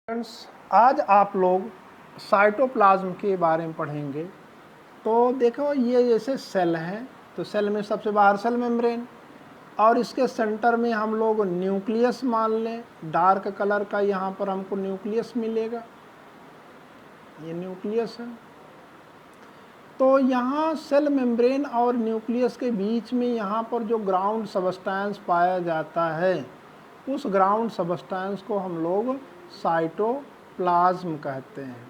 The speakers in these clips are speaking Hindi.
फ्रेंड्स, आज आप लोग साइटोप्लाज्म के बारे में पढ़ेंगे। तो देखो, ये जैसे सेल हैं, तो सेल में सबसे बाहर सेल मेम्ब्रेन और इसके सेंटर में हम लोग न्यूक्लियस मान लें। डार्क कलर का यहाँ पर हमको न्यूक्लियस मिलेगा, ये न्यूक्लियस है। तो यहाँ सेल मेम्ब्रेन और न्यूक्लियस के बीच में यहाँ पर जो ग्राउंड सबस्टेंस पाया जाता है, उस ग्राउंड सबस्टेंस को हम लोग साइटोप्लाज्म कहते हैं।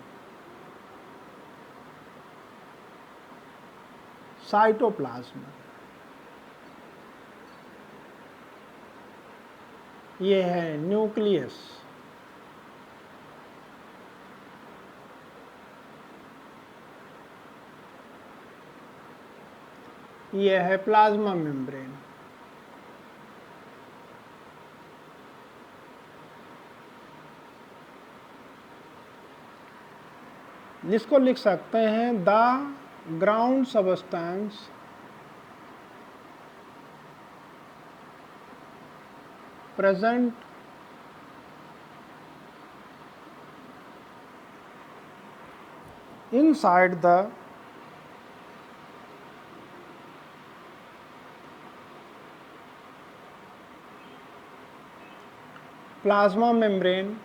साइटोप्लाज्म ये है न्यूक्लियस, ये है प्लाज्मा मेम्ब्रेन। जिसको लिख सकते हैं the ground substance present inside the plasma membrane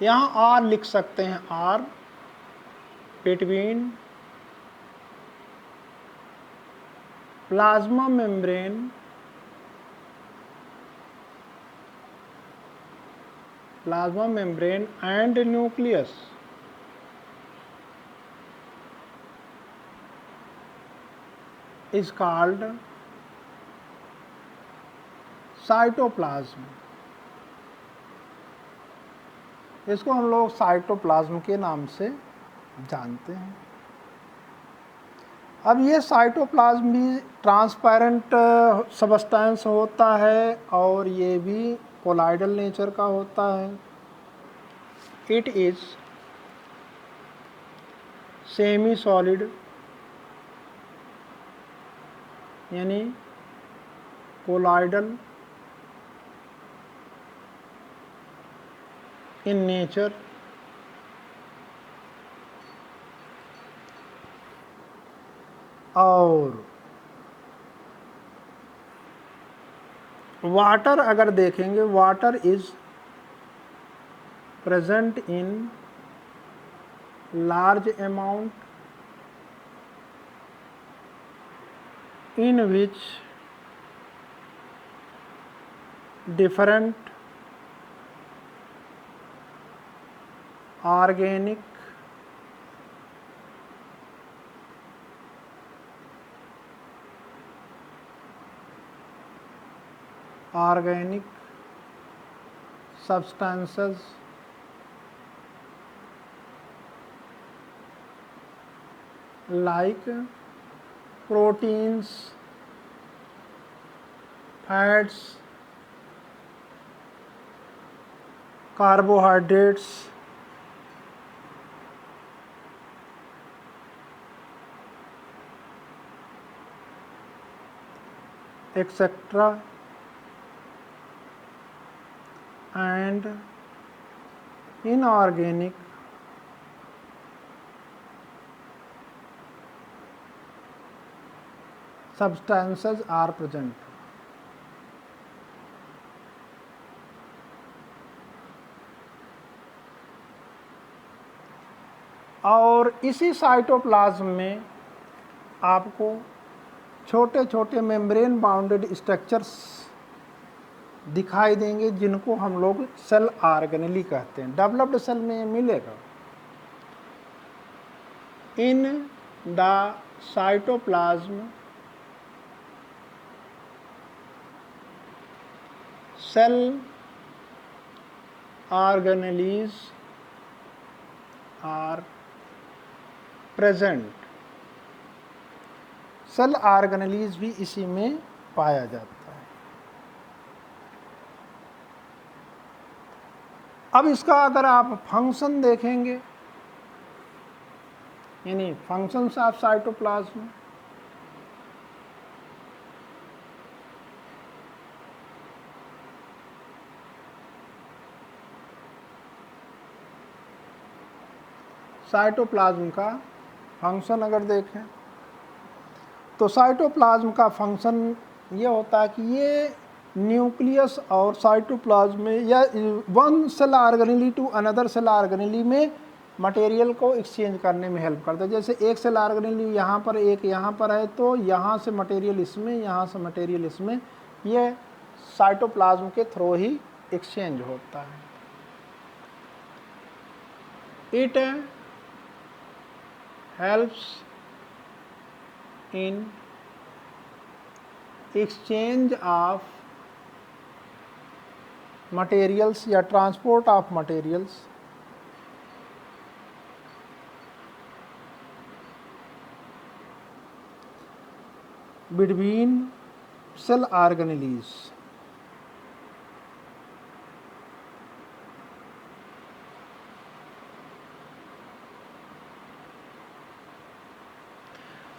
यहाँ आर लिख सकते हैं, are between plasma membrane and nucleus is called cytoplasm. इसको हम लोग साइटोप्लाज्म के नाम से जानते हैं। अब ये साइटोप्लाज्म भी ट्रांसपेरेंट सबस्टेंस होता है और ये भी कोलाइडल नेचर का होता है। इट इज सेमी सॉलिड यानी कोलाइडल इन नेचर और वाटर अगर देखेंगे, water is present in large amount in which different organic substances like proteins, fats, carbohydrates, etc. and inorganic substances are present. और इसी साइटोप्लाज्म में आपको छोटे छोटे मेम्ब्रेन बाउंडेड स्ट्रक्चर्स दिखाई देंगे, जिनको हम लोग सेल ऑर्गेनेली कहते हैं। डेवलप्ड सेल में मिलेगा। In the cytoplasm cell organelles are present. Cell organelles भी इसी में पाया जाता है। अब इसका अगर आप फंक्शन देखेंगे यानी फंक्शंस ऑफ साइटोप्लाज्म। साइटोप्लाज्म का फंक्शन अगर देखें तो साइटोप्लाज्म का फंक्शन ये होता है कि ये न्यूक्लियस और साइटोप्लाज्म में या one cell organelle to another cell organelle में मटेरियल को एक्सचेंज करने में हेल्प करता है। जैसे एक सेल ऑर्गेनेली यहाँ पर, एक यहाँ पर है, तो यहाँ से मटेरियल इसमें, यहाँ से मटेरियल इसमें, ये साइटोप्लाज्म के थ्रू ही एक्सचेंज होता है। It helps in exchange of materials या transport of materials between cell organelles।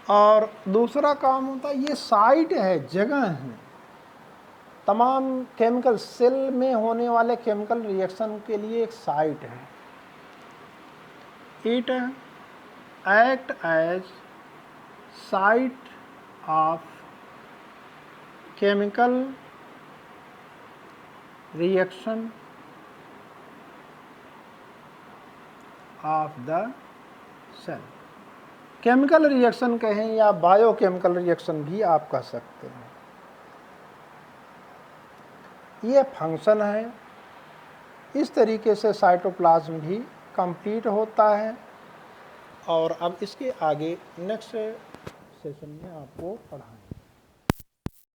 और दूसरा काम होता है, ये साइट है, जगह है, तमाम केमिकल सेल में होने वाले केमिकल रिएक्शन के लिए एक साइट है। It act as site of chemical reaction of the cell. Chemical reaction कहें या बायोकेमिकल रिएक्शन भी आप कह सकते हैं। ये फंक्शन है। इस तरीके से साइटोप्लाज्म भी कंप्लीट होता है। और अब इसके आगे नेक्स्ट सेशन में आपको पढ़ाएंगे।